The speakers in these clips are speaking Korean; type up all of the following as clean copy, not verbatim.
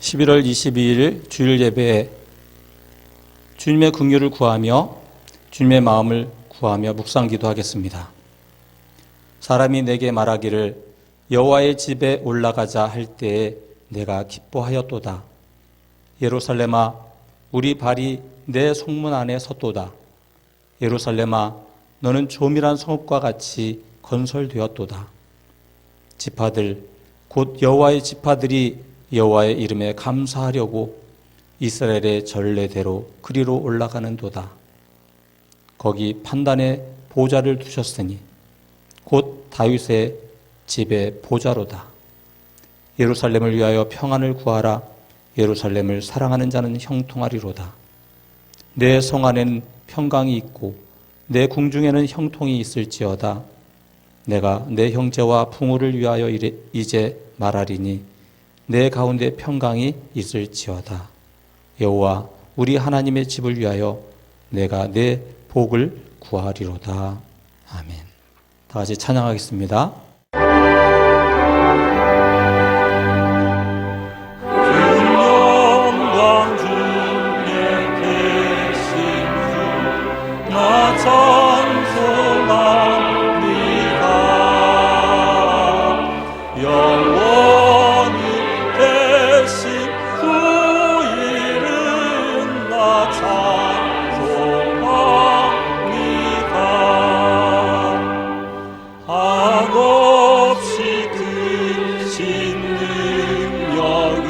11월 22일 주일 예배에 주님의 긍휼을 구하며 주님의 마음을 구하며 묵상 기도하겠습니다. 사람이 내게 말하기를 여호와의 집에 올라가자 할 때에 내가 기뻐하였도다. 예루살렘아, 우리 발이 내 성문 안에 섰도다. 예루살렘아, 너는 조밀한 성읍과 같이 건설되었도다. 지파들 곧 여호와의 지파들이 여호와의 이름에 감사하려고 이스라엘의 전례대로 그리로 올라가는도다. 거기 판단의 보좌를 두셨으니 곧 다윗의 집의 보좌로다. 예루살렘을 위하여 평안을 구하라. 예루살렘을 사랑하는 자는 형통하리로다. 내 성 안에는 평강이 있고 내 궁중에는 형통이 있을지어다. 내가 내 형제와 부모를 위하여 이제 말하리니 내 가운데 평강이 있을지어다. 여호와 우리 하나님의 집을 위하여 내가 내 복을 구하리로다. 아멘. 다 같이 찬양하겠습니다. 영광 중에 계신 주 나 찬송합니다. 영원히 계신 그 이름 나 찬송합니다. 한없이 크신 능력을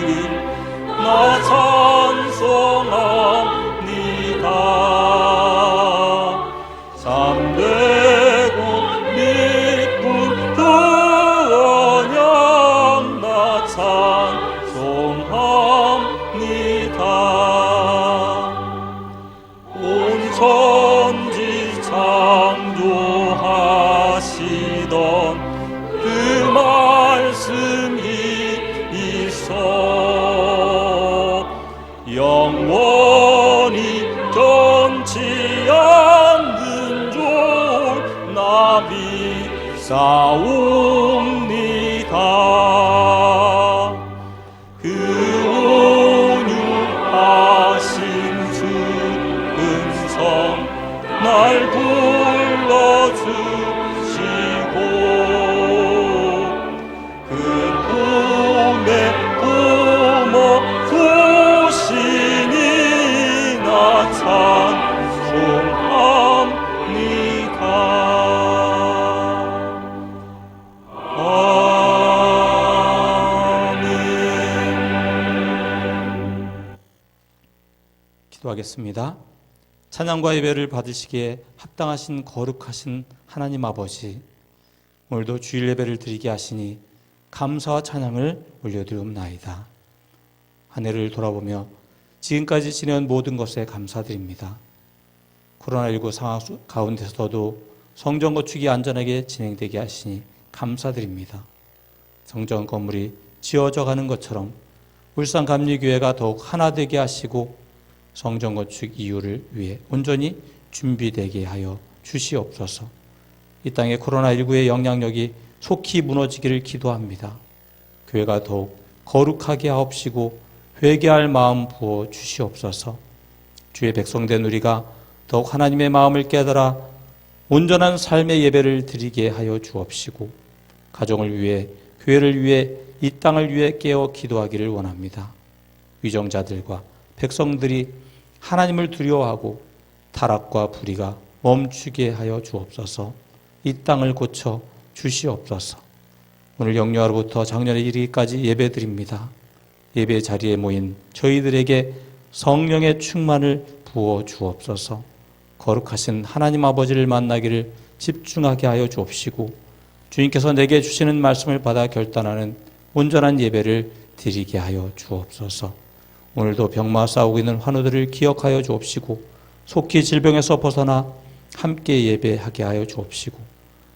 나 찬송합니다. 참되고 믿고 그 언약 나 찬송합니다. 온 천지 창조하시던 그 말씀이 있어 영원히 변치 않는 종 나 믿사옵니다. 그 온유하신 주 음성 날 불러주시고 그 품에 품어 두시니 나 찬송합니다. 아멘. 기도하겠습니다. 찬양과 예배를 받으시기에 합당하신 거룩하신 하나님 아버지, 오늘도 주일 예배를 드리게 하시니 감사와 찬양을 올려드리옵나이다. 한 해를 돌아보며 지금까지 지내온 모든 것에 감사드립니다. 코로나19 상황 가운데서도 성전 건축이 안전하게 진행되게 하시니 감사드립니다. 성전 건물이 지어져 가는 것처럼 울산감리교회가 더욱 하나 되게 하시고 성전 건축 이후를 위해 온전히 준비되게 하여 주시옵소서. 이 땅의 코로나19의 영향력이 속히 무너지기를 기도합니다. 교회가 더욱 거룩하게 하옵시고 회개할 마음 부어 주시옵소서. 주의 백성된 우리가 더욱 하나님의 마음을 깨달아 온전한 삶의 예배를 드리게 하여 주옵시고 가정을 위해 교회를 위해 이 땅을 위해 깨어 기도하기를 원합니다. 위정자들과 백성들이 하나님을 두려워하고 타락과 불의가 멈추게 하여 주옵소서. 이 땅을 고쳐 주시옵소서. 오늘 영유아로부터 작년에 이르기까지 예배드립니다. 예배 자리에 모인 저희들에게 성령의 충만을 부어 주옵소서. 거룩하신 하나님 아버지를 만나기를 집중하게 하여 주옵시고 주님께서 내게 주시는 말씀을 받아 결단하는 온전한 예배를 드리게 하여 주옵소서. 오늘도 병마 싸우고 있는 환우들을 기억하여 주옵시고 속히 질병에서 벗어나 함께 예배하게 하여 주옵시고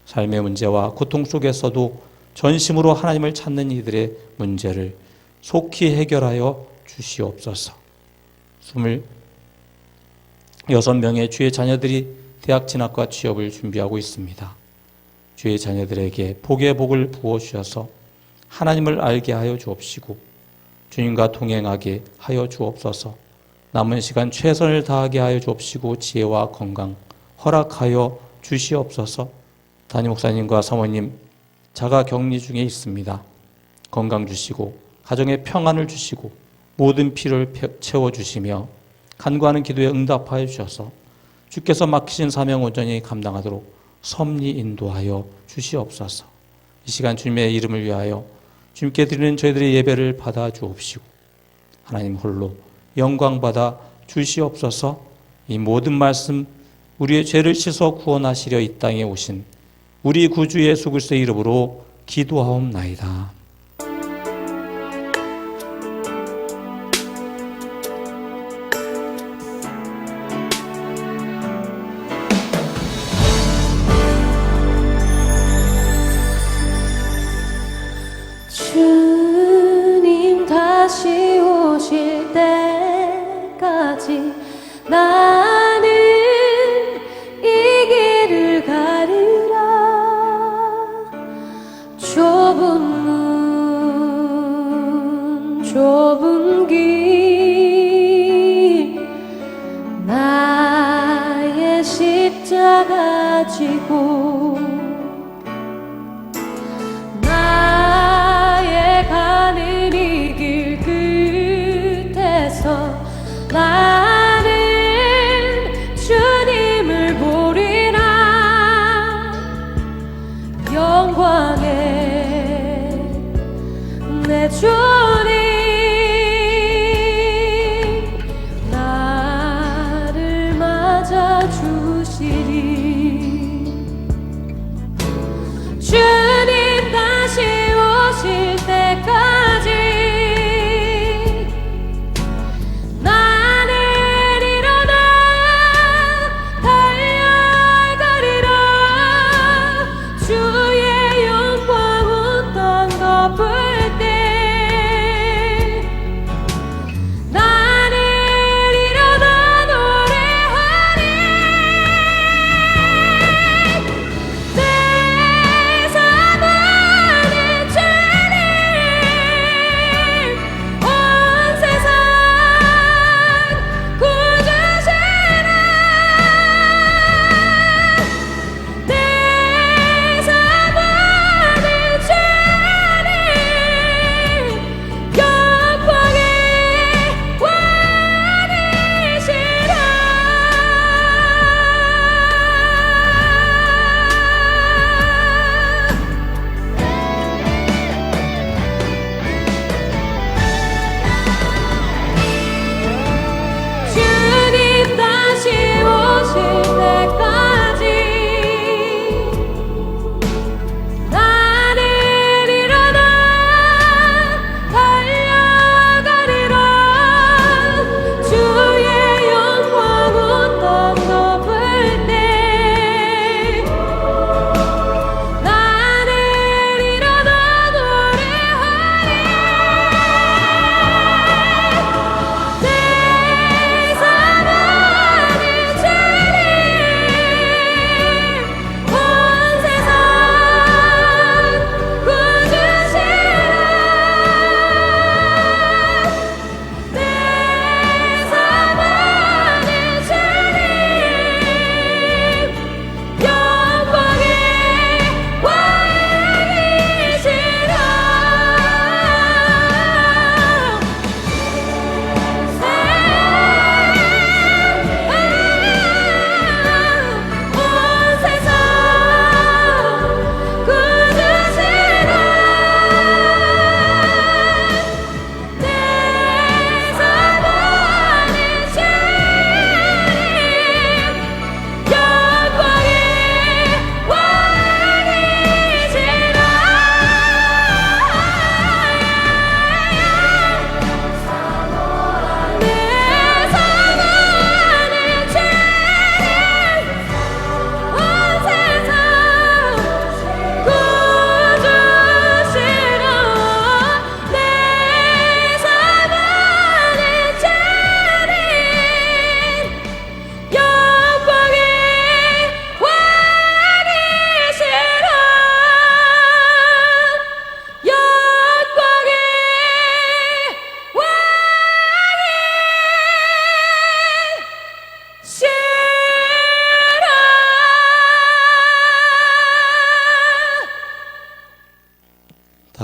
삶의 문제와 고통 속에서도 전심으로 하나님을 찾는 이들의 문제를 속히 해결하여 주시옵소서. 26명의 주의 자녀들이 대학 진학과 취업을 준비하고 있습니다. 주의 자녀들에게 복의 복을 부어 주셔서 하나님을 알게 하여 주옵시고 주님과 동행하게 하여 주옵소서. 남은 시간 최선을 다하게 하여 주옵시고 지혜와 건강 허락하여 주시옵소서. 담임 목사님과 사모님 자가 격리 중에 있습니다. 건강 주시고 가정에 평안을 주시고 모든 필요를 채워주시며 간구하는 기도에 응답하여 주셔서 주께서 맡기신 사명 온전히 감당하도록 섭리 인도하여 주시옵소서. 이 시간 주님의 이름을 위하여 주님께 드리는 저희들의 예배를 받아 주옵시고 하나님 홀로 영광 받아 주시옵소서. 이 모든 말씀 우리의 죄를 씻어 구원하시려 이 땅에 오신 우리 구주 예수 그리스도의 이름으로 기도하옵나이다. 주님 다시 오실 때까지 나는 이 길을 가리라. 좁은 문 좁은 길 나의 십자가 지고 가는 이 길 끝에서 나는 주님을 보리라. 영광의 내 주님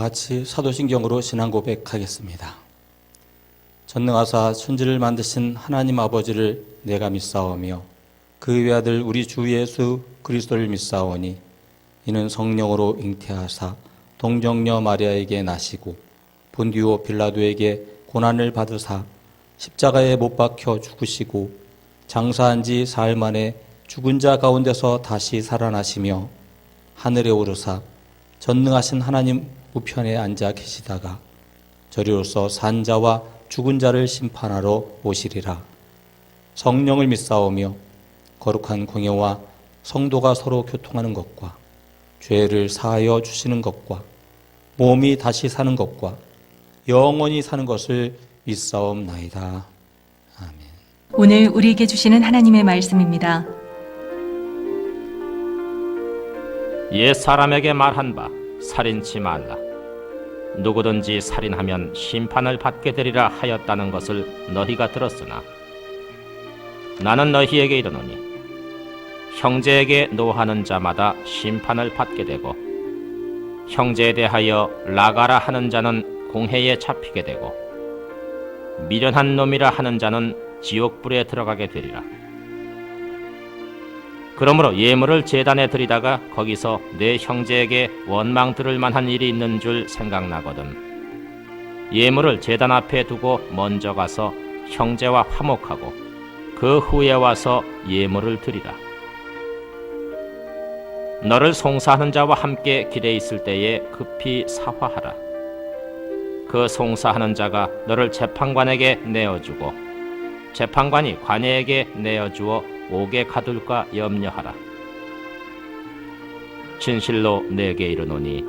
같이 사도신경으로 신앙 고백하겠습니다. 전능하사 천지를 만드신 하나님 아버지를 내가 믿사오며 그 외아들 우리 주 예수 그리스도를 믿사오니 이는 성령으로 잉태하사 동정녀 마리아에게 나시고 본디오 빌라도에게 고난을 받으사 십자가에 못 박혀 죽으시고 장사한 지 사흘 만에 죽은 자 가운데서 다시 살아나시며 하늘에 오르사 전능하신 하나님 우편에 앉아 계시다가 저리로서 산 자와 죽은 자를 심판하러 오시리라. 성령을 믿사오며 거룩한 공예와 성도가 서로 교통하는 것과 죄를 사하여 주시는 것과 몸이 다시 사는 것과 영원히 사는 것을 믿사옵나이다. 아멘. 오늘 우리에게 주시는 하나님의 말씀입니다. 옛 사람에게 말한 바 살인치 말라. 누구든지 살인하면 심판을 받게 되리라 하였다는 것을 너희가 들었으나 나는 너희에게 이르노니 형제에게 노하는 자마다 심판을 받게 되고 형제에 대하여 나가라 하는 자는 공회에 잡히게 되고 미련한 놈이라 하는 자는 지옥불에 들어가게 되리라. 그러므로 예물을 제단에 드리다가 거기서 내 형제에게 원망 들을 만한 일이 있는 줄 생각나거든 예물을 제단 앞에 두고 먼저 가서 형제와 화목하고 그 후에 와서 예물을 드리라. 너를 송사하는 자와 함께 길에 있을 때에 급히 사화하라. 그 송사하는 자가 너를 재판관에게 내어주고 재판관이 관예에게 내어주어 옥에 가둘까 염려하라. 진실로 내게 이르노니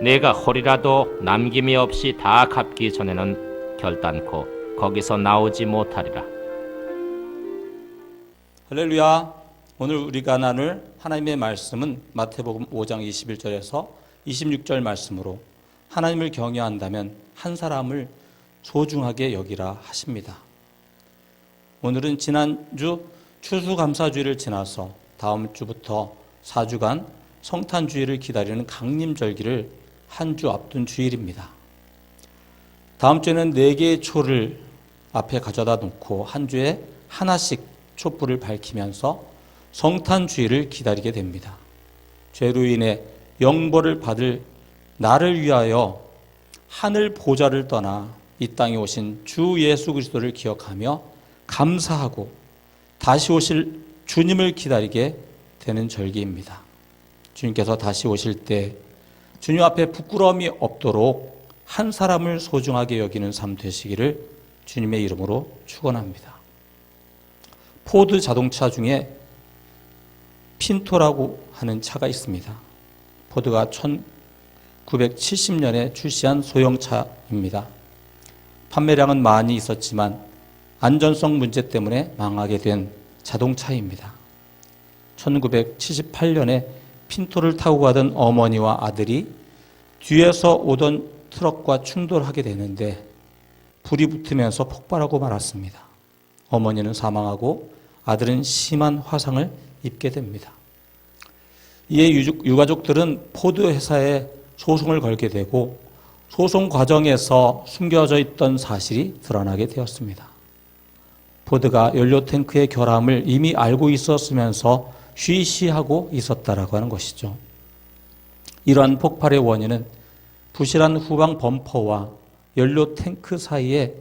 내가 홀이라도 남김이 없이 다 갚기 전에는 결단코 거기서 나오지 못하리라. 할렐루야. 오늘 우리가 나눌 하나님의 말씀은 마태복음 5장 21절에서 26절 말씀으로 하나님을 경외한다면 한 사람을 소중하게 여기라 하십니다. 오늘은 지난주 추수감사주일을 지나서 다음 주부터 4주간 성탄주일을 기다리는 강림절기를 한 주 앞둔 주일입니다. 다음 주에는 4개의 초를 앞에 가져다 놓고 한 주에 하나씩 촛불을 밝히면서 성탄주일을 기다리게 됩니다. 죄로 인해 영벌을 받을 나를 위하여 하늘 보좌를 떠나 이 땅에 오신 주 예수 그리스도를 기억하며 감사하고 다시 오실 주님을 기다리게 되는 절기입니다. 주님께서 다시 오실 때 주님 앞에 부끄러움이 없도록 한 사람을 소중하게 여기는 삶 되시기를 주님의 이름으로 축원합니다. 포드 자동차 중에 핀토라고 하는 차가 있습니다. 포드가 1970년에 출시한 소형차입니다. 판매량은 많이 있었지만 안전성 문제 때문에 망하게 된 자동차입니다. 1978년에 핀토를 타고 가던 어머니와 아들이 뒤에서 오던 트럭과 충돌하게 되는데 불이 붙으면서 폭발하고 말았습니다. 어머니는 사망하고 아들은 심한 화상을 입게 됩니다. 이에 유가족들은 포드 회사에 소송을 걸게 되고 소송 과정에서 숨겨져 있던 사실이 드러나게 되었습니다. 포드가 연료 탱크의 결함을 이미 알고 있었으면서 쉬쉬하고 있었다라고 하는 것이죠. 이러한 폭발의 원인은 부실한 후방 범퍼와 연료 탱크 사이에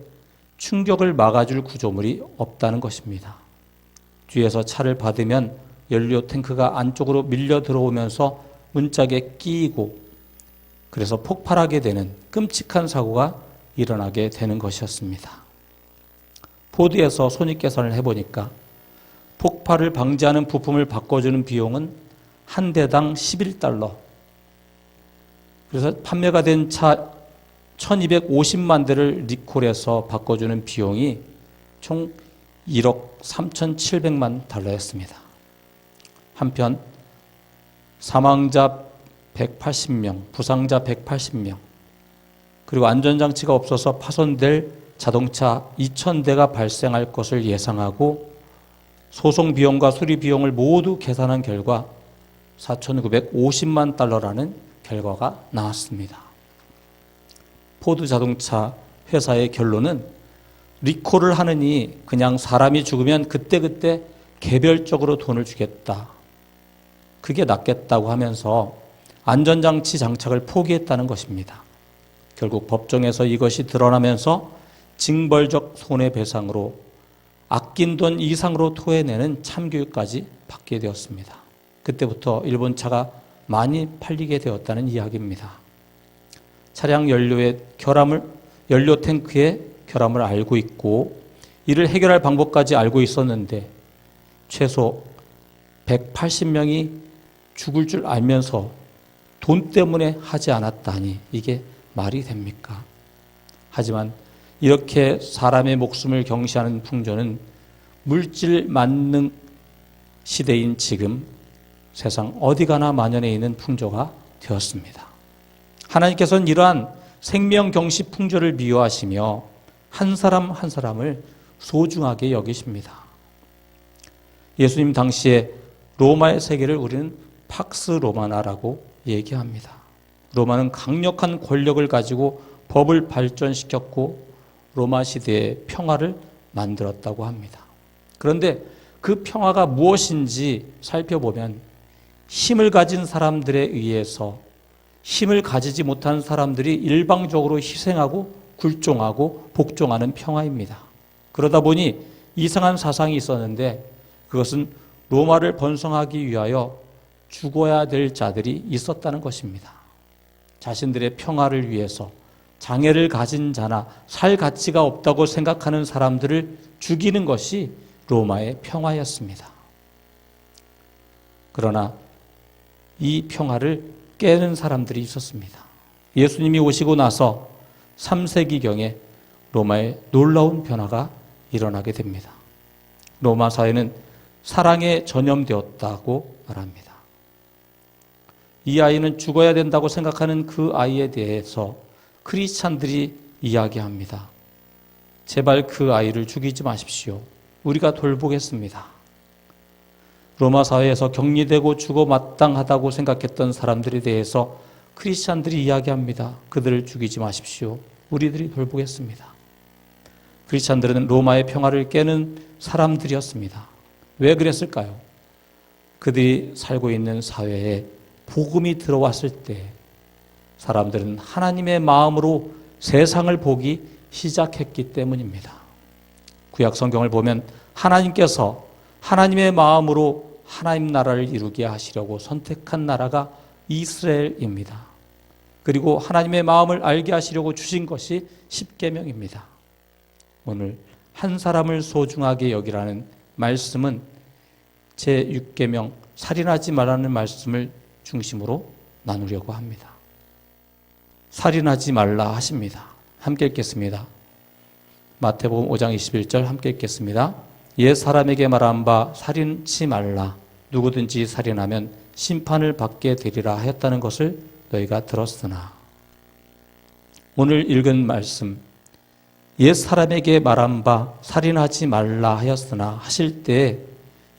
충격을 막아줄 구조물이 없다는 것입니다. 뒤에서 차를 받으면 연료 탱크가 안쪽으로 밀려 들어오면서 문짝에 끼이고 그래서 폭발하게 되는 끔찍한 사고가 일어나게 되는 것이었습니다. 포드에서 손익계산을 해보니까 폭발을 방지하는 부품을 바꿔주는 비용은 한 대당 11달러. 그래서 판매가 된 차 1250만 대를 리콜해서 바꿔주는 비용이 총 1억 3,700만 달러였습니다. 한편 사망자 180명, 부상자 180명, 그리고 안전장치가 없어서 파손될 자동차 2,000대가 발생할 것을 예상하고 소송 비용과 수리 비용을 모두 계산한 결과 4,950만 달러라는 결과가 나왔습니다. 포드 자동차 회사의 결론은 리콜을 하느니 그냥 사람이 죽으면 그때그때 개별적으로 돈을 주겠다. 그게 낫겠다고 하면서 안전장치 장착을 포기했다는 것입니다. 결국 법정에서 이것이 드러나면서 징벌적 손해배상으로 아낀 돈 이상으로 토해내는 참교육까지 받게 되었습니다. 그때부터 일본 차가 많이 팔리게 되었다는 이야기입니다. 차량 연료 탱크의 결함을 알고 있고 이를 해결할 방법까지 알고 있었는데 최소 180명이 죽을 줄 알면서 돈 때문에 하지 않았다니 이게 말이 됩니까? 하지만 이렇게 사람의 목숨을 경시하는 풍조는 물질 만능 시대인 지금 세상 어디 가나 만연해 있는 풍조가 되었습니다. 하나님께서는 이러한 생명 경시 풍조를 미워하시며 한 사람 한 사람을 소중하게 여기십니다. 예수님 당시에 로마의 세계를 우리는 팍스 로마나라고 얘기합니다. 로마는 강력한 권력을 가지고 법을 발전시켰고 로마 시대의 평화를 만들었다고 합니다. 그런데 그 평화가 무엇인지 살펴보면 힘을 가진 사람들에 의해서 힘을 가지지 못한 사람들이 일방적으로 희생하고 굴종하고 복종하는 평화입니다. 그러다 보니 이상한 사상이 있었는데 그것은 로마를 번성하기 위하여 죽어야 될 자들이 있었다는 것입니다. 자신들의 평화를 위해서 장애를 가진 자나 살 가치가 없다고 생각하는 사람들을 죽이는 것이 로마의 평화였습니다. 그러나 이 평화를 깨는 사람들이 있었습니다. 예수님이 오시고 나서 3세기경에 로마에 놀라운 변화가 일어나게 됩니다. 로마 사회는 사랑에 전염되었다고 말합니다. 이 아이는 죽어야 된다고 생각하는 그 아이에 대해서 크리스찬들이 이야기합니다. 제발 그 아이를 죽이지 마십시오. 우리가 돌보겠습니다. 로마 사회에서 격리되고 죽어 마땅하다고 생각했던 사람들에 대해서 크리스찬들이 이야기합니다. 그들을 죽이지 마십시오. 우리들이 돌보겠습니다. 크리스찬들은 로마의 평화를 깨는 사람들이었습니다. 왜 그랬을까요? 그들이 살고 있는 사회에 복음이 들어왔을 때 사람들은 하나님의 마음으로 세상을 보기 시작했기 때문입니다. 구약 성경을 보면 하나님께서 하나님의 마음으로 하나님 나라를 이루게 하시려고 선택한 나라가 이스라엘입니다. 그리고 하나님의 마음을 알게 하시려고 주신 것이 십계명입니다. 오늘 한 사람을 소중하게 여기라는 말씀은 제6계명 살인하지 말라는 말씀을 중심으로 나누려고 합니다. 살인하지 말라 하십니다. 함께 읽겠습니다. 마태복음 5장 21절 함께 읽겠습니다. 옛 사람에게 말한 바 살인치 말라. 누구든지 살인하면 심판을 받게 되리라 하였다는 것을 너희가 들었으나. 오늘 읽은 말씀, 옛 사람에게 말한 바 살인하지 말라 하였으나 하실 때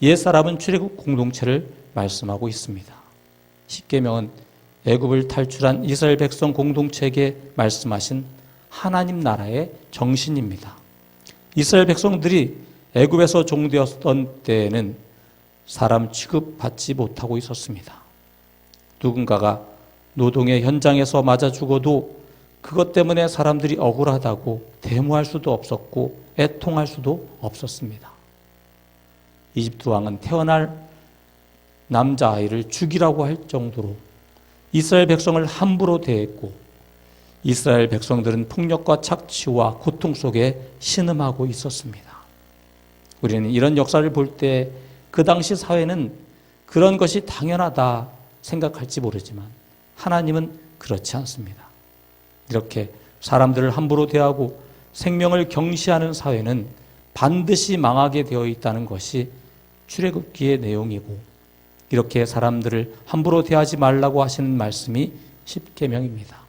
옛 사람은 출애굽 공동체를 말씀하고 있습니다. 십계명은 애굽을 탈출한 이스라엘 백성 공동체에게 말씀하신 하나님 나라의 정신입니다. 이스라엘 백성들이 애굽에서 종되었던 때에는 사람 취급받지 못하고 있었습니다. 누군가가 노동의 현장에서 맞아 죽어도 그것 때문에 사람들이 억울하다고 대모할 수도 없었고 애통할 수도 없었습니다. 이집트 왕은 태어날 남자아이를 죽이라고 할 정도로 이스라엘 백성을 함부로 대했고 이스라엘 백성들은 폭력과 착취와 고통 속에 신음하고 있었습니다. 우리는 이런 역사를 볼 때 그 당시 사회는 그런 것이 당연하다 생각할지 모르지만 하나님은 그렇지 않습니다. 이렇게 사람들을 함부로 대하고 생명을 경시하는 사회는 반드시 망하게 되어 있다는 것이 출애굽기의 내용이고 이렇게 사람들을 함부로 대하지 말라고 하시는 말씀이 십계명입니다.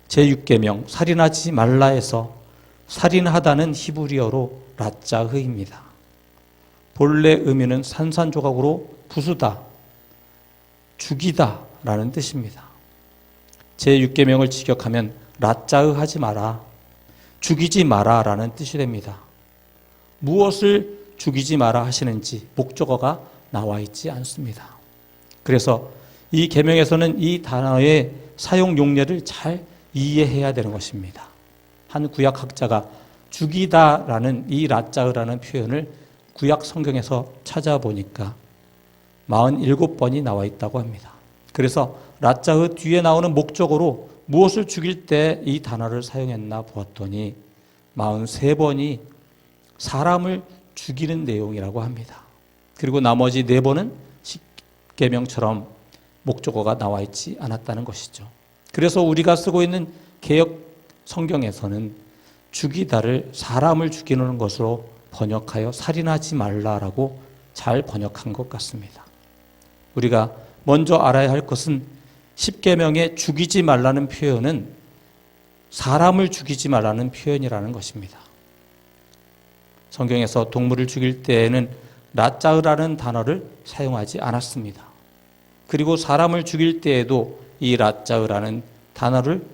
제6계명 살인하지 말라에서 살인하다는 히브리어로 라짜흐입니다. 본래 의미는 산산조각으로 부수다, 죽이다 라는 뜻입니다. 제6계명을 직역하면 라짜으 하지 마라, 죽이지 마라라는 뜻이 됩니다. 무엇을 죽이지 마라 하시는지 목적어가 나와 있지 않습니다. 그래서 이 계명에서는 이 단어의 사용 용례를 잘 이해해야 되는 것입니다. 한 구약학자가 죽이다라는 이 라짜으라는 표현을 구약 성경에서 찾아보니까 47번이 나와 있다고 합니다. 그래서 라짜으 뒤에 나오는 목적어로 무엇을 죽일 때 이 단어를 사용했나 보았더니 43번이 사람을 죽이는 내용이라고 합니다. 그리고 나머지 4번은 십계명처럼 목적어가 나와 있지 않았다는 것이죠. 그래서 우리가 쓰고 있는 개역 성경에서는 죽이다를 사람을 죽이는 것으로 번역하여 살인하지 말라라고 잘 번역한 것 같습니다. 우리가 먼저 알아야 할 것은 십계명에 죽이지 말라는 표현은 사람을 죽이지 말라는 표현이라는 것입니다. 성경에서 동물을 죽일 때에는 라짜으라는 단어를 사용하지 않았습니다. 그리고 사람을 죽일 때에도 이 라짜으라는 단어를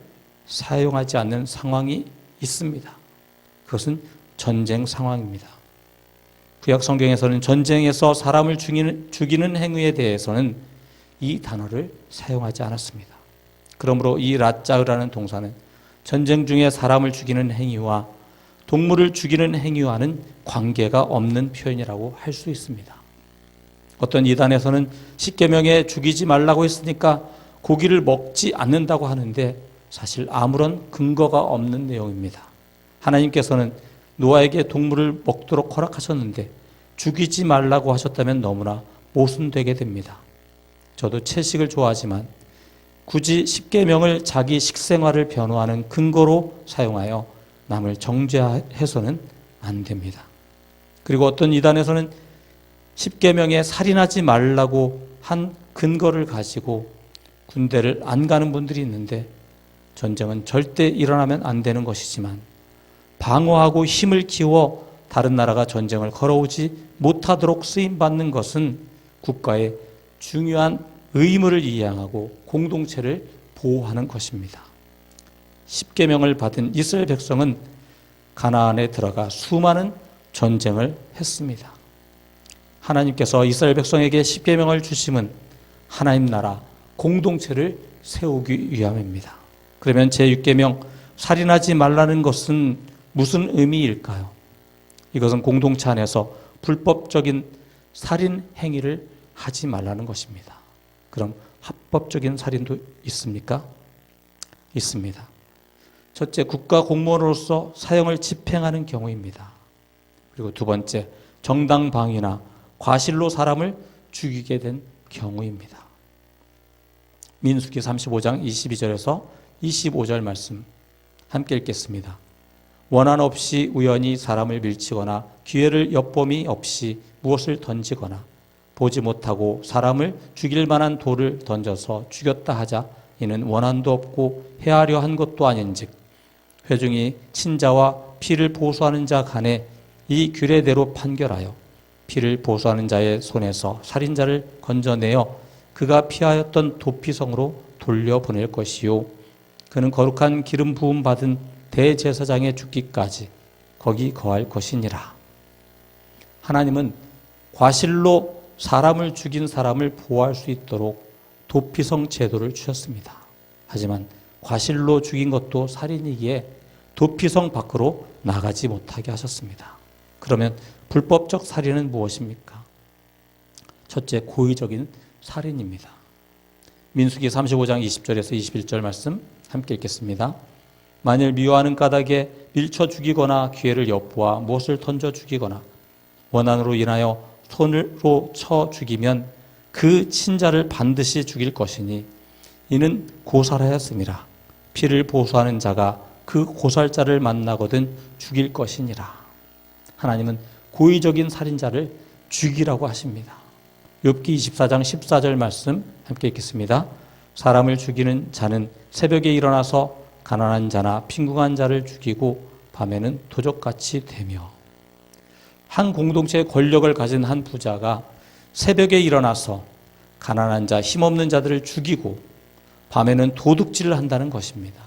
사용하지 않는 상황이 있습니다. 그것은 전쟁 상황입니다. 구약 성경에서는 전쟁에서 사람을 죽이는 행위에 대해서는 이 단어를 사용하지 않았습니다. 그러므로 이 라짜으라는 동사는 전쟁 중에 사람을 죽이는 행위와 동물을 죽이는 행위와는 관계가 없는 표현이라고 할 수 있습니다. 어떤 이단에서는 십계명에 죽이지 말라고 했으니까 고기를 먹지 않는다고 하는데 사실 아무런 근거가 없는 내용입니다. 하나님께서는 노아에게 동물을 먹도록 허락하셨는데 죽이지 말라고 하셨다면 너무나 모순되게 됩니다. 저도 채식을 좋아하지만 굳이 십계명을 자기 식생활을 변호하는 근거로 사용하여 남을 정죄해서는 안 됩니다. 그리고 어떤 이단에서는 십계명에 살인하지 말라고 한 근거를 가지고 군대를 안 가는 분들이 있는데 전쟁은 절대 일어나면 안 되는 것이지만 방어하고 힘을 키워 다른 나라가 전쟁을 걸어오지 못하도록 쓰임받는 것은 국가의 중요한 의무를 이행하고 공동체를 보호하는 것입니다. 십계명을 받은 이스라엘 백성은 가나안에 들어가 수많은 전쟁을 했습니다. 하나님께서 이스라엘 백성에게 십계명을 주심은 하나님 나라 공동체를 세우기 위함입니다. 그러면 제6계명 살인하지 말라는 것은 무슨 의미일까요? 이것은 공동체 안에서 불법적인 살인 행위를 하지 말라는 것입니다. 그럼 합법적인 살인도 있습니까? 있습니다. 첫째, 국가 공무원으로서 사형을 집행하는 경우입니다. 그리고 두 번째, 정당방위나 과실로 사람을 죽이게 된 경우입니다. 민수기 35장 22절에서 25절 말씀 함께 읽겠습니다. 원한 없이 우연히 사람을 밀치거나 기회를 엿봄이 없이 무엇을 던지거나 보지 못하고 사람을 죽일 만한 돌을 던져서 죽였다 하자 이는 원한도 없고 해하려 한 것도 아닌즉 회중이 친자와 피를 보수하는 자 간에 이 규례대로 판결하여 피를 보수하는 자의 손에서 살인자를 건져내어 그가 피하였던 도피성으로 돌려보낼 것이요 그는 거룩한 기름 부음 받은 대제사장의 죽기까지 거기 거할 것이니라. 하나님은 과실로 사람을 죽인 사람을 보호할 수 있도록 도피성 제도를 주셨습니다. 하지만 과실로 죽인 것도 살인이기에 도피성 밖으로 나가지 못하게 하셨습니다. 그러면 불법적 살인은 무엇입니까? 첫째, 고의적인 살인입니다. 민수기 35장 20절에서 21절 말씀 함께 읽겠습니다. 만일 미워하는 까닭에 밀쳐 죽이거나 기회를 엿보아 못을 던져 죽이거나 원한으로 인하여 손으로 쳐 죽이면 그 친자를 반드시 죽일 것이니 이는 고살하였음이라. 피를 보수하는 자가 그 고살자를 만나거든 죽일 것이니라. 하나님은 고의적인 살인자를 죽이라고 하십니다. 욥기 24장 14절 말씀 함께 읽겠습니다. 사람을 죽이는 자는 새벽에 일어나서 가난한 자나 빈궁한 자를 죽이고 밤에는 도적같이 되며. 한 공동체의 권력을 가진 한 부자가 새벽에 일어나서 가난한 자, 힘없는 자들을 죽이고 밤에는 도둑질을 한다는 것입니다.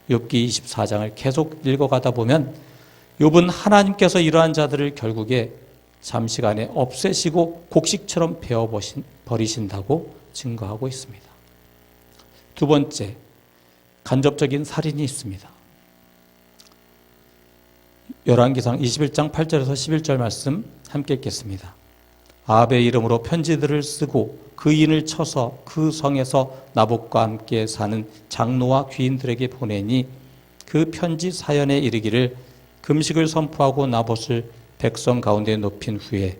욥기 24장을 계속 읽어가다 보면 욥은 하나님께서 이러한 자들을 결국에 잠시간에 없애시고 곡식처럼 베어버리신다고 증거하고 있습니다. 두 번째, 간접적인 살인이 있습니다. 열왕기상 21장 8절에서 11절 말씀 함께 읽겠습니다. 아합의 이름으로 편지들을 쓰고 그 인을 쳐서 그 성에서 나봇과 함께 사는 장로와 귀인들에게 보내니 그 편지 사연에 이르기를 금식을 선포하고 나봇을 백성 가운데 높인 후에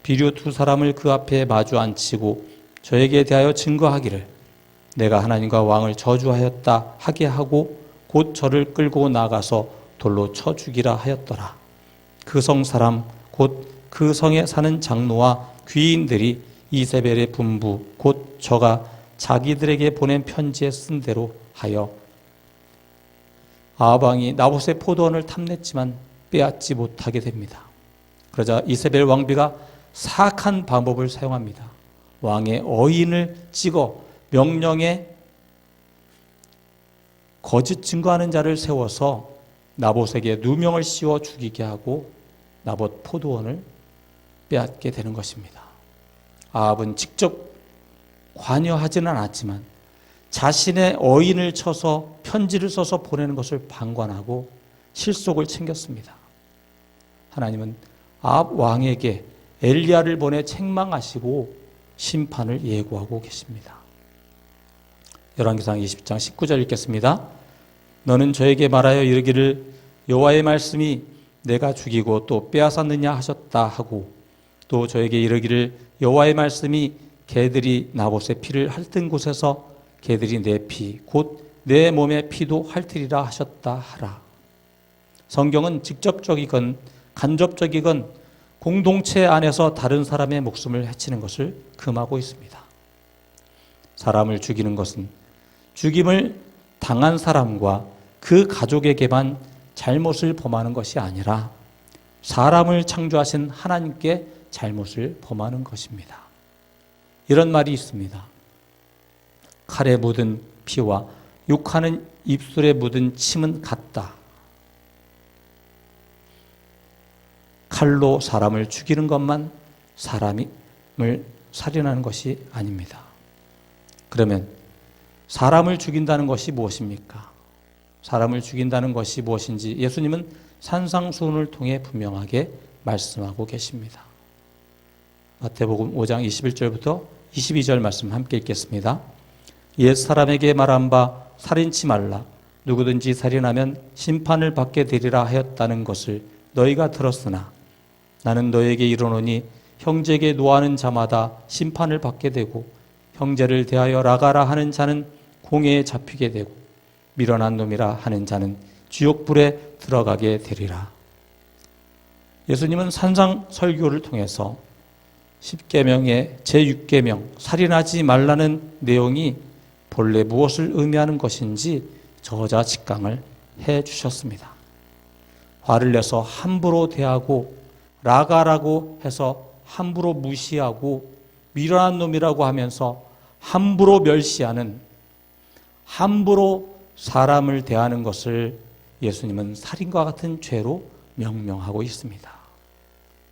비류 두 사람을 그 앞에 마주 앉히고 저에게 대하여 증거하기를 내가 하나님과 왕을 저주하였다 하게 하고 곧 저를 끌고 나가서 돌로 쳐 죽이라 하였더라. 그 성 사람 곧 그 성에 사는 장로와 귀인들이 이세벨의 분부 곧 저가 자기들에게 보낸 편지에 쓴 대로 하여 아합 왕이 나봇의 포도원을 탐냈지만 빼앗지 못하게 됩니다. 그러자 이세벨 왕비가 사악한 방법을 사용합니다. 왕의 어인을 찍어 명령에 거짓 증거하는 자를 세워서 나봇에게 누명을 씌워 죽이게 하고 나봇 포도원을 빼앗게 되는 것입니다. 아합은 직접 관여하지는 않았지만 자신의 어인을 쳐서 편지를 써서 보내는 것을 방관하고 실속을 챙겼습니다. 하나님은 아합 왕에게 엘리야를 보내 책망하시고 심판을 예고하고 계십니다. 열왕기상 20장 19절 읽겠습니다. 너는 저에게 말하여 이르기를 여호와의 말씀이 내가 죽이고 또 빼앗았느냐 하셨다 하고 또 저에게 이르기를 여호와의 말씀이 개들이 나봇의 피를 핥은 곳에서 개들이 내 피 곧 내 몸의 피도 핥으리라 하셨다 하라. 성경은 직접적이건 간접적이건 공동체 안에서 다른 사람의 목숨을 해치는 것을 금하고 있습니다. 사람을 죽이는 것은 죽임을 당한 사람과 그 가족에게만 잘못을 범하는 것이 아니라 사람을 창조하신 하나님께 잘못을 범하는 것입니다. 이런 말이 있습니다. 칼에 묻은 피와 욕하는 입술에 묻은 침은 같다. 칼로 사람을 죽이는 것만 사람을 살인하는 것이 아닙니다. 그러면 사람을 죽인다는 것이 무엇입니까? 사람을 죽인다는 것이 무엇인지 예수님은 산상수훈을 통해 분명하게 말씀하고 계십니다. 마태복음 5장 21절부터 22절 말씀 함께 읽겠습니다. 옛 사람에게 말한 바 살인치 말라. 누구든지 살인하면 심판을 받게 되리라 하였다는 것을 너희가 들었으나 나는 너희에게 이르노니 형제에게 노하는 자마다 심판을 받게 되고 형제를 대하여 라가라 하는 자는 공회에 잡히게 되고 미련한 놈이라 하는 자는 지옥불에 들어가게 되리라. 예수님은 산상 설교를 통해서 10계명의 제6계명 살인하지 말라는 내용이 본래 무엇을 의미하는 것인지 저자직강을 해 주셨습니다. 화를 내서 함부로 대하고 라가라고 해서 함부로 무시하고 미련한 놈이라고 하면서 함부로 멸시하는 함부로 사람을 대하는 것을 예수님은 살인과 같은 죄로 명명하고 있습니다.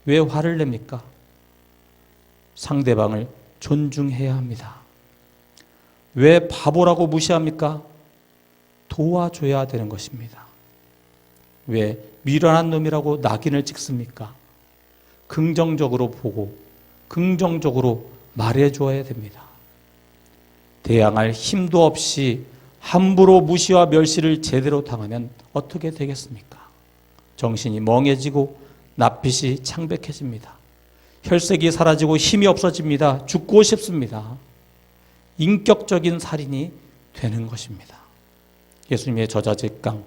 왜 화를 냅니까? 상대방을 존중해야 합니다. 왜 바보라고 무시합니까? 도와줘야 되는 것입니다. 왜 미련한 놈이라고 낙인을 찍습니까? 긍정적으로 보고 긍정적으로 말해줘야 됩니다. 대항할 힘도 없이 함부로 무시와 멸시를 제대로 당하면 어떻게 되겠습니까? 정신이 멍해지고 낯빛이 창백해집니다. 혈색이 사라지고 힘이 없어집니다. 죽고 싶습니다. 인격적인 살인이 되는 것입니다. 예수님의 저자직강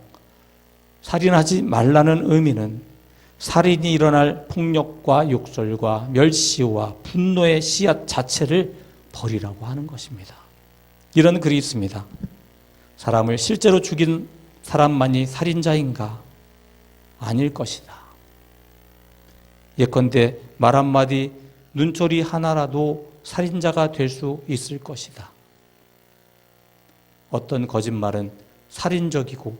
살인하지 말라는 의미는 살인이 일어날 폭력과 욕설과 멸시와 분노의 씨앗 자체를 버리라고 하는 것입니다. 이런 글이 있습니다. 사람을 실제로 죽인 사람만이 살인자인가? 아닐 것이다. 예컨대 말 한마디, 눈초리 하나라도 살인자가 될 수 있을 것이다. 어떤 거짓말은 살인적이고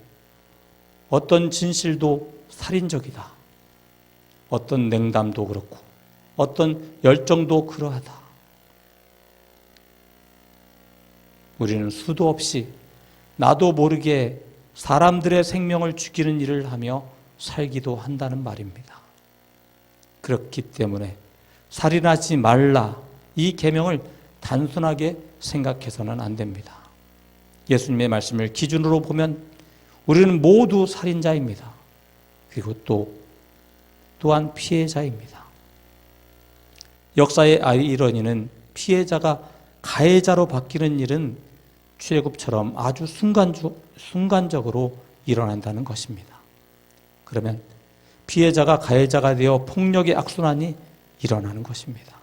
어떤 진실도 살인적이다. 어떤 냉담도 그렇고 어떤 열정도 그러하다. 우리는 수도 없이 나도 모르게 사람들의 생명을 죽이는 일을 하며 살기도 한다는 말입니다. 그렇기 때문에 살인하지 말라 이 계명을 단순하게 생각해서는 안 됩니다. 예수님의 말씀을 기준으로 보면 우리는 모두 살인자입니다. 그리고 또한 피해자입니다. 역사의 아이러니는 피해자가 가해자로 바뀌는 일은 출애굽처럼 아주 순간적으로 일어난다는 것입니다. 그러면 피해자가 가해자가 되어 폭력의 악순환이 일어나는 것입니다.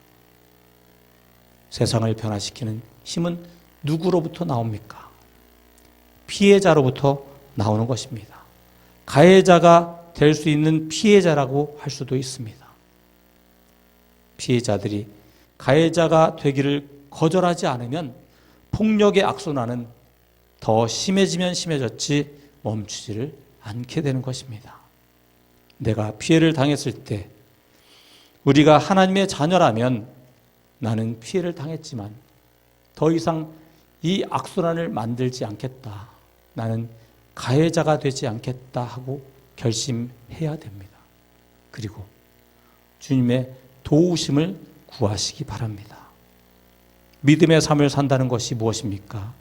세상을 변화시키는 힘은 누구로부터 나옵니까? 피해자로부터 나오는 것입니다. 가해자가 될 수 있는 피해자라고 할 수도 있습니다. 피해자들이 가해자가 되기를 거절하지 않으면 폭력의 악순환은 더 심해지면 심해졌지 멈추지를 않게 되는 것입니다. 내가 피해를 당했을 때 우리가 하나님의 자녀라면 나는 피해를 당했지만 더 이상 이 악순환을 만들지 않겠다. 나는 가해자가 되지 않겠다 하고 결심해야 됩니다. 그리고 주님의 도우심을 구하시기 바랍니다. 믿음의 삶을 산다는 것이 무엇입니까?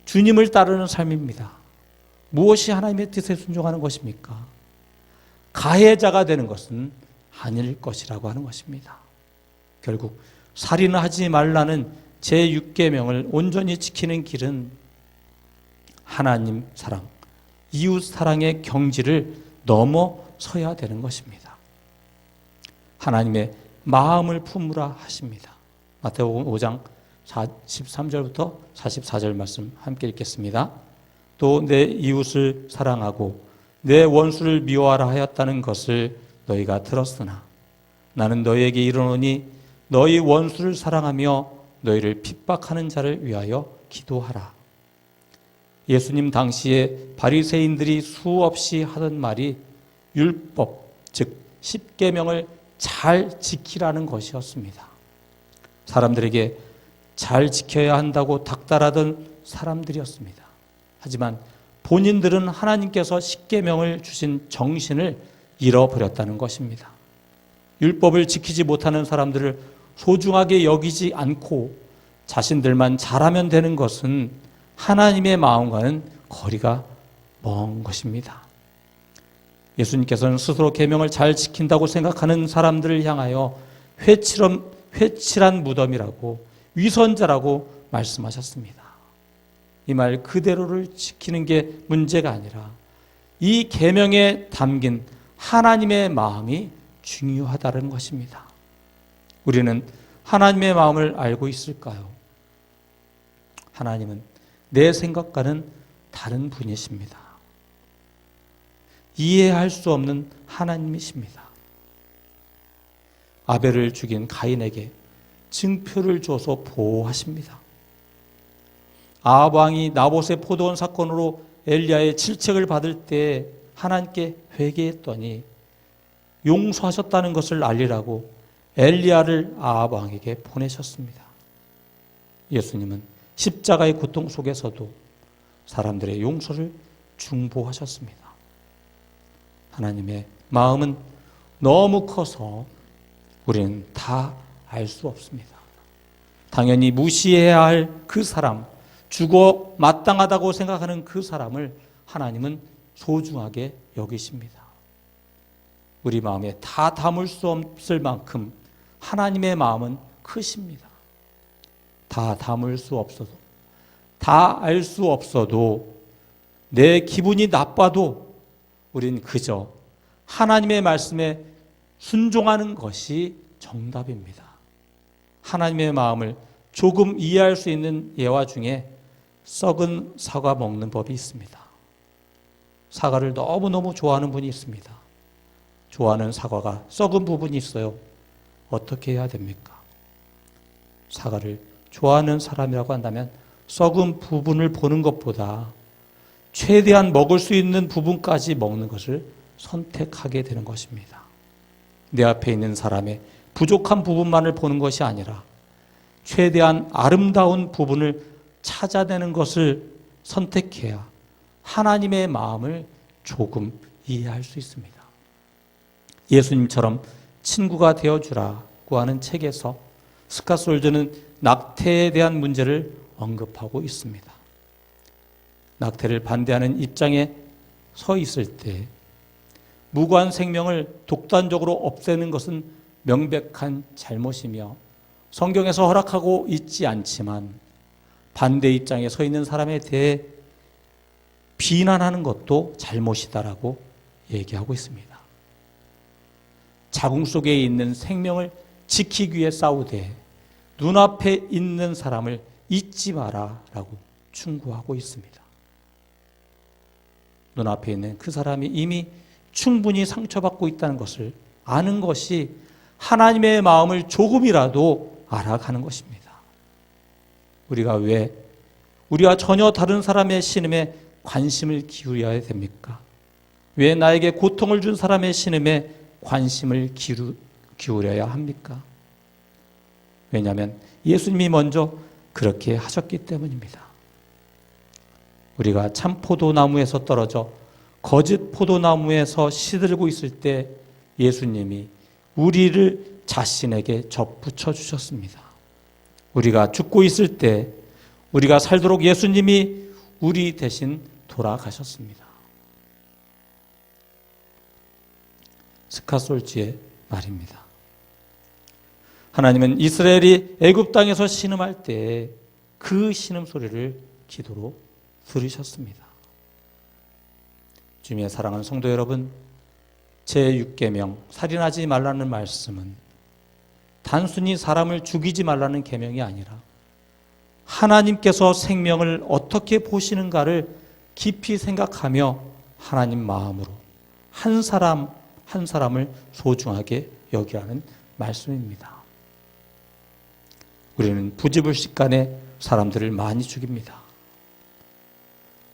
주님을 따르는 삶입니다. 무엇이 하나님의 뜻에 순종하는 것입니까? 가해자가 되는 것은 아닐 것이라고 하는 것입니다. 결국 살인하지 말라는 제6계명을 온전히 지키는 길은 하나님 사랑, 이웃 사랑의 경지를 넘어서야 되는 것입니다. 하나님의 마음을 품으라 하십니다. 마태복음 5장 43절부터 44절 말씀 함께 읽겠습니다. 또 내 이웃을 사랑하고 내 원수를 미워하라 하였다는 것을 너희가 들었으나 나는 너희에게 이르노니 너희 원수를 사랑하며 너희를 핍박하는 자를 위하여 기도하라. 예수님 당시에 바리새인들이 수없이 하던 말이 율법, 즉 십계명을 잘 지키라는 것이었습니다. 사람들에게 잘 지켜야 한다고 닥달하던 사람들이었습니다. 하지만 본인들은 하나님께서 십계명을 주신 정신을 잃어버렸다는 것입니다. 율법을 지키지 못하는 사람들을 소중하게 여기지 않고 자신들만 잘하면 되는 것은 하나님의 마음과는 거리가 먼 것입니다. 예수님께서는 스스로 계명을 잘 지킨다고 생각하는 사람들을 향하여 회칠한 무덤이라고 위선자라고 말씀하셨습니다. 이 말 그대로를 지키는 게 문제가 아니라 이 계명에 담긴 하나님의 마음이 중요하다는 것입니다. 우리는 하나님의 마음을 알고 있을까요? 하나님은 내 생각과는 다른 분이십니다. 이해할 수 없는 하나님이십니다. 아벨을 죽인 가인에게 증표를 줘서 보호하십니다. 아합 왕이 나봇의 포도원 사건으로 엘리야의 질책을 받을 때 하나님께 회개했더니 용서하셨다는 것을 알리라고 엘리야를 아합 왕에게 보내셨습니다. 예수님은 십자가의 고통 속에서도 사람들의 용서를 중보하셨습니다. 하나님의 마음은 너무 커서 우리는 다 알 수 없습니다. 당연히 무시해야 할 그 사람, 죽어 마땅하다고 생각하는 그 사람을 하나님은 소중하게 여기십니다. 우리 마음에 다 담을 수 없을 만큼 하나님의 마음은 크십니다. 다 담을 수 없어도, 다 알 수 없어도, 내 기분이 나빠도 우린 그저 하나님의 말씀에 순종하는 것이 정답입니다. 하나님의 마음을 조금 이해할 수 있는 예화 중에 썩은 사과 먹는 법이 있습니다. 사과를 너무너무 좋아하는 분이 있습니다. 좋아하는 사과가 썩은 부분이 있어요. 어떻게 해야 됩니까? 사과를 좋아하는 사람이라고 한다면 썩은 부분을 보는 것보다 최대한 먹을 수 있는 부분까지 먹는 것을 선택하게 되는 것입니다. 내 앞에 있는 사람의 부족한 부분만을 보는 것이 아니라 최대한 아름다운 부분을 찾아내는 것을 선택해야 하나님의 마음을 조금 이해할 수 있습니다. 예수님처럼 친구가 되어주라고 하는 책에서 스카솔저는 낙태에 대한 문제를 언급하고 있습니다. 낙태를 반대하는 입장에 서 있을 때 무고한 생명을 독단적으로 없애는 것은 명백한 잘못이며 성경에서 허락하고 있지 않지만 반대 입장에 서 있는 사람에 대해 비난하는 것도 잘못이다라고 얘기하고 있습니다. 자궁 속에 있는 생명을 지키기 위해 싸우되 눈앞에 있는 사람을 잊지 마라라고 충고하고 있습니다. 눈앞에 있는 그 사람이 이미 충분히 상처받고 있다는 것을 아는 것이 하나님의 마음을 조금이라도 알아가는 것입니다. 우리가 전혀 다른 사람의 신음에 관심을 기울여야 됩니까? 왜 나에게 고통을 준 사람의 신음에 관심을 기울여야 합니까? 왜냐하면 예수님이 먼저 그렇게 하셨기 때문입니다. 우리가 참 포도나무에서 떨어져 거짓 포도나무에서 시들고 있을 때 예수님이 우리를 자신에게 접붙여 주셨습니다. 우리가 죽고 있을 때 우리가 살도록 예수님이 우리 대신 돌아가셨습니다. 스카솔지의 말입니다. 하나님은 이스라엘이 애굽 땅에서 신음할 때 그 신음 소리를 기도로 들으셨습니다. 주님의 사랑하는 성도 여러분, 제6계명 살인하지 말라는 말씀은 단순히 사람을 죽이지 말라는 계명이 아니라 하나님께서 생명을 어떻게 보시는가를 깊이 생각하며 하나님 마음으로 한 사람 한 사람을 소중하게 여기라는 말씀입니다. 우리는 부지불식간에 사람들을 많이 죽입니다.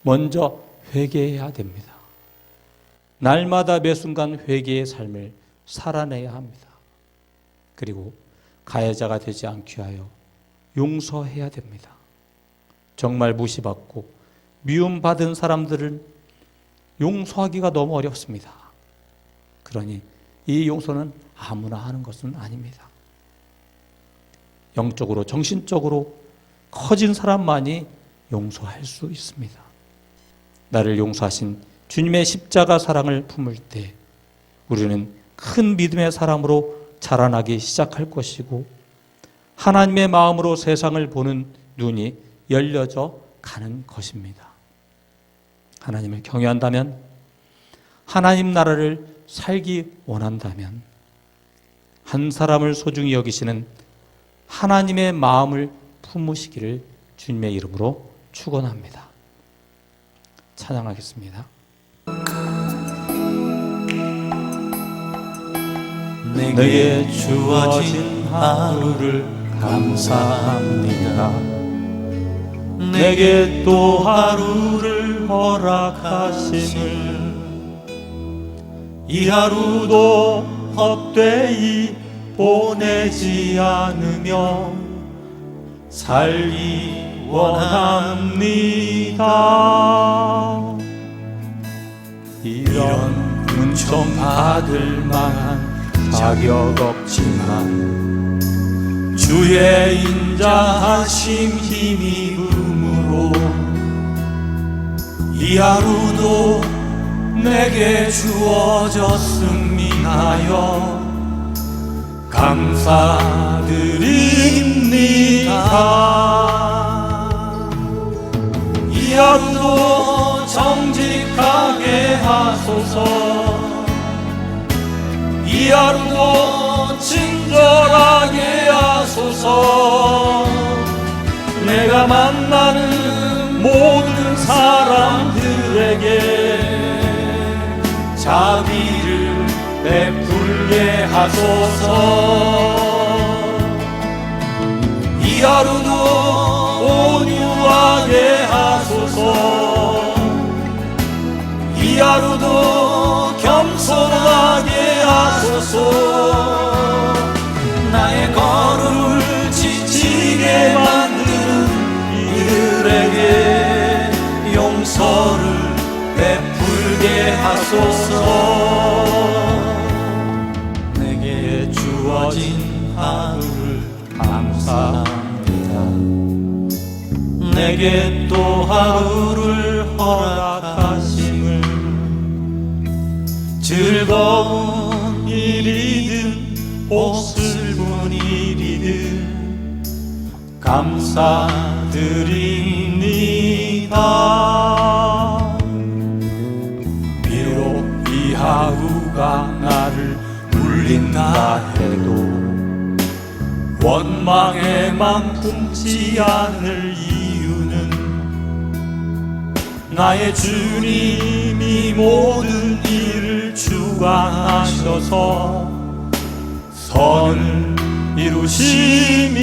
먼저 회개해야 됩니다. 날마다 매 순간 회개의 삶을 살아내야 합니다. 그리고 가해자가 되지 않기 위하여 용서해야 됩니다. 정말 무시받고 미움받은 사람들은 용서하기가 너무 어렵습니다. 그러니 이 용서는 아무나 하는 것은 아닙니다. 영적으로 정신적으로 커진 사람만이 용서할 수 있습니다. 나를 용서하신 주님의 십자가 사랑을 품을 때 우리는 큰 믿음의 사람으로 자라나기 시작할 것이고 하나님의 마음으로 세상을 보는 눈이 열려져 가는 것입니다. 하나님을 경외한다면, 하나님 나라를 살기 원한다면 한 사람을 소중히 여기시는 하나님의 마음을 품으시기를 주님의 이름으로 축원합니다. 찬양하겠습니다. 내게 주어진 하루를 감사합니다. 내게 또 하루를 허락하심을 이 하루도 헛되이 보내지 않으며 살기 원합니다. 이런 은총 받을 만한 자격 없지만 주의 인자하심 힘입음으로 이 하루도 내게 주어졌음이나여 감사드립니다. 이 하루도 정직하게 하소서. 이 하루도 친절하게 하소서. 내가 만나는 모든 사람들에게 자비를 베풀게 하소서. 이 하루도 온유하게 하소서. 이 하루도 겸손하게 하소서. 나의 걸음을 지치게 만드는 이들에게 용서를 베풀게 하소서. 내게 주어진 하루를 감사합니다. 내게 또 하루를 허락하심을 즐거운 일이든 복슬픈 일이든 감사드립니다. 비록 이 하루가 나를 울린다 해도 원망의 맘 품지 않을 이유는 나의 주님이 모든 일을 주관하셔서 선을 이루심이라.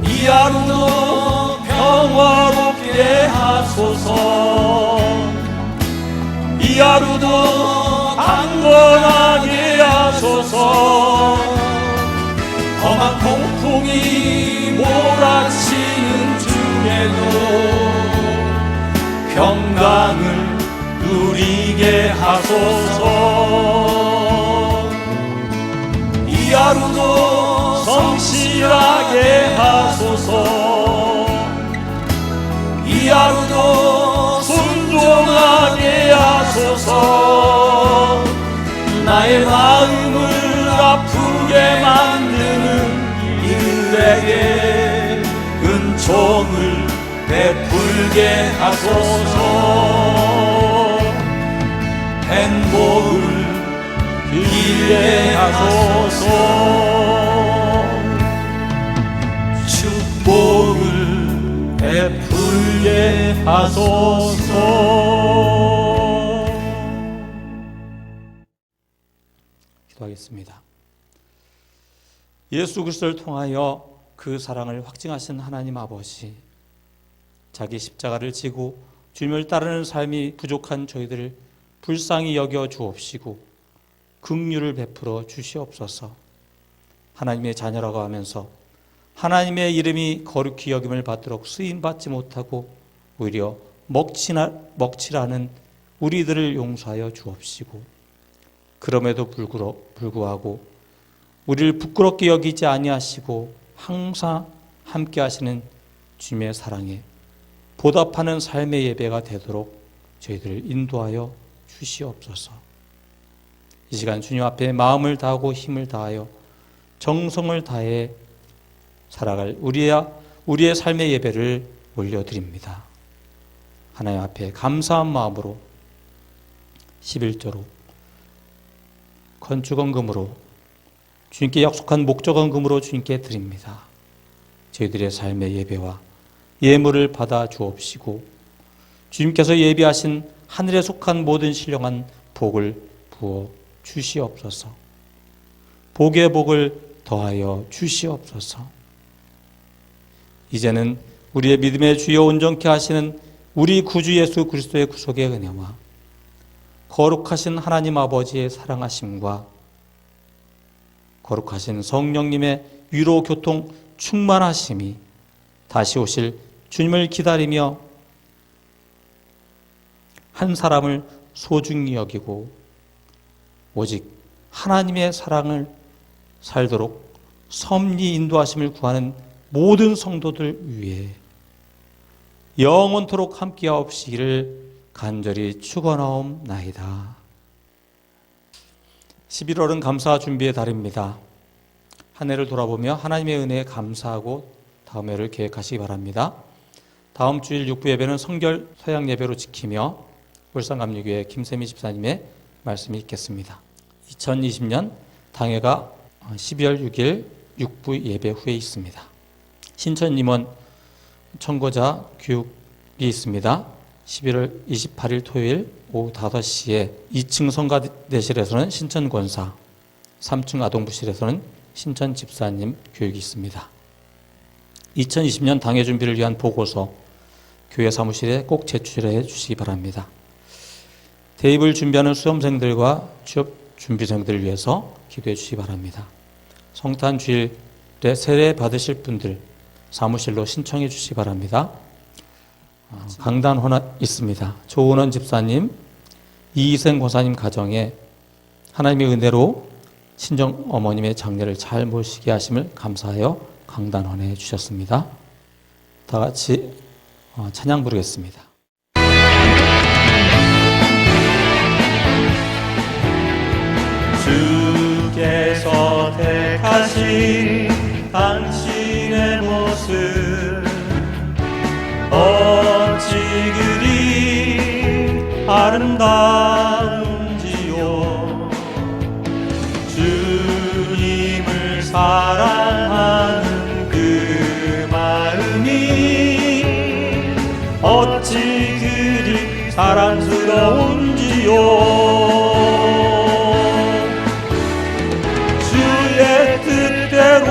이 하루도 평화롭게 하소서. 이 하루도 강건하게 하소서. 험한 폭풍이 몰아치는 중에도 평강을 누리게 하소서. 이 하루도 성실하게 하소서. 이 하루도 순종하게 하소서. 나의 마음을 아프게 만드는 이들에게 은총을 베풀게 하소서. 행복을 빌게 하소서. 축복을 베풀게 하소서. 기도하겠습니다. 예수 그리스도를 통하여 그 사랑을 확증하신 하나님 아버지, 자기 십자가를 지고 주님을 따르는 삶이 부족한 저희들을 불쌍히 여겨 주옵시고 긍휼을 베풀어 주시옵소서. 하나님의 자녀라고 하면서 하나님의 이름이 거룩히 여김을 받도록 쓰임받지 못하고 오히려 먹칠하는 우리들을 용서하여 주옵시고, 그럼에도 불구하고 우리를 부끄럽게 여기지 아니하시고 항상 함께 하시는 주님의 사랑에 보답하는 삶의 예배가 되도록 저희들을 인도하여 주시옵소서. 이 시간 주님 앞에 마음을 다하고 힘을 다하여 정성을 다해 살아갈 우리의 삶의 예배를 올려드립니다. 하나님 앞에 감사한 마음으로 11조로 건축원금으로 주님께 약속한 목적원금으로 주님께 드립니다. 저희들의 삶의 예배와 예물을 받아 주옵시고 주님께서 예비하신 하늘에 속한 모든 신령한 복을 부어 주시옵소서. 복의 복을 더하여 주시옵소서. 이제는 우리의 믿음의 주여 온전케 하시는 우리 구주 예수 그리스도의 구속의 은혜와 거룩하신 하나님 아버지의 사랑하심과 거룩하신 성령님의 위로 교통 충만하심이 다시 오실 주님을 기다리며 한 사람을 소중히 여기고 오직 하나님의 사랑을 살도록 섭리 인도하심을 구하는 모든 성도들 위해 영원토록 함께하옵시기를 간절히 축원하옵나이다. 11월은 감사 준비의 달입니다. 한 해를 돌아보며 하나님의 은혜에 감사하고 다음 해를 계획하시기 바랍니다. 다음 주일 6부 예배는 성결 서양 예배로 지키며 울산감리교회 김세미 집사님의 말씀이 있겠습니다. 2020년 당회가 12월 6일 6부 예배 후에 있습니다. 신천 임원 청고자 교육이 있습니다. 11월 28일 토요일 오후 5시에 2층 성가대실에서는 신천권사, 3층 아동부실에서는 신천 집사님 교육이 있습니다. 2020년 당회 준비를 위한 보고서 교회 사무실에 꼭 제출해 주시기 바랍니다. 대입을 준비하는 수험생들과 취업 준비생들을 위해서 기도해 주시기 바랍니다. 성탄 주일에 세례 받으실 분들 사무실로 신청해 주시기 바랍니다. 강단 헌화 있습니다. 조은원 집사님, 이희생 권사님 가정에 하나님의 은혜로 친정 어머님의 장례를 잘 모시게 하심을 감사하여 강단 헌해 주셨습니다. 다 같이 찬양 부르겠습니다. 주께서 택하신 당신의 모습 어찌 그리 아름다운지요. 주님을 사랑하는 그 마음이 어찌 그리 사랑스러운지요. 주의 뜻대로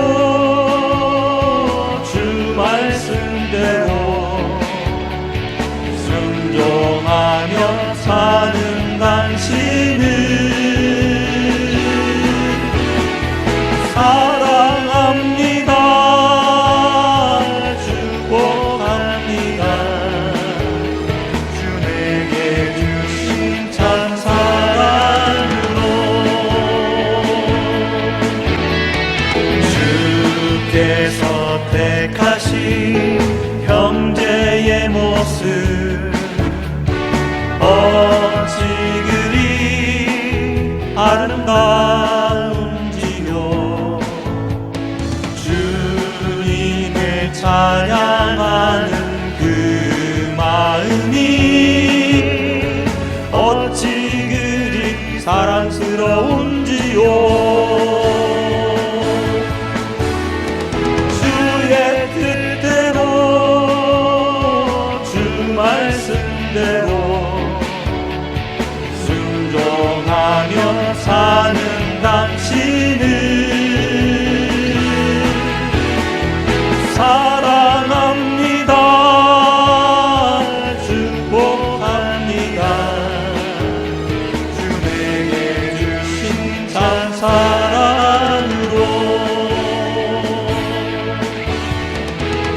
주 말씀대로 순종하며 사는 당신을 사랑합니다. 축복합니다. 주 내게 주신 참 사랑으로 주께서 택하신 형제의 모습 어찌 그리 아름다운지요. 주님을 찬양하는 그 마음이 어찌 그리 사랑스러운지요. 주의 뜻대로 주 말씀대로 순종하며 사는 당신을 사랑합니다. 축복합니다. 주 내게 주신 참 사랑으로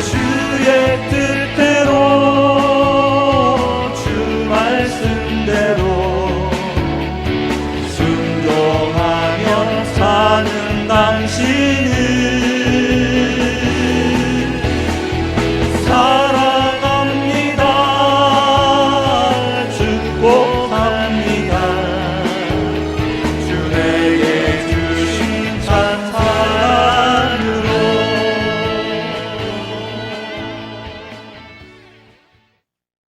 주의 뜻대로 주 말씀대로 순종하며 사는 당신을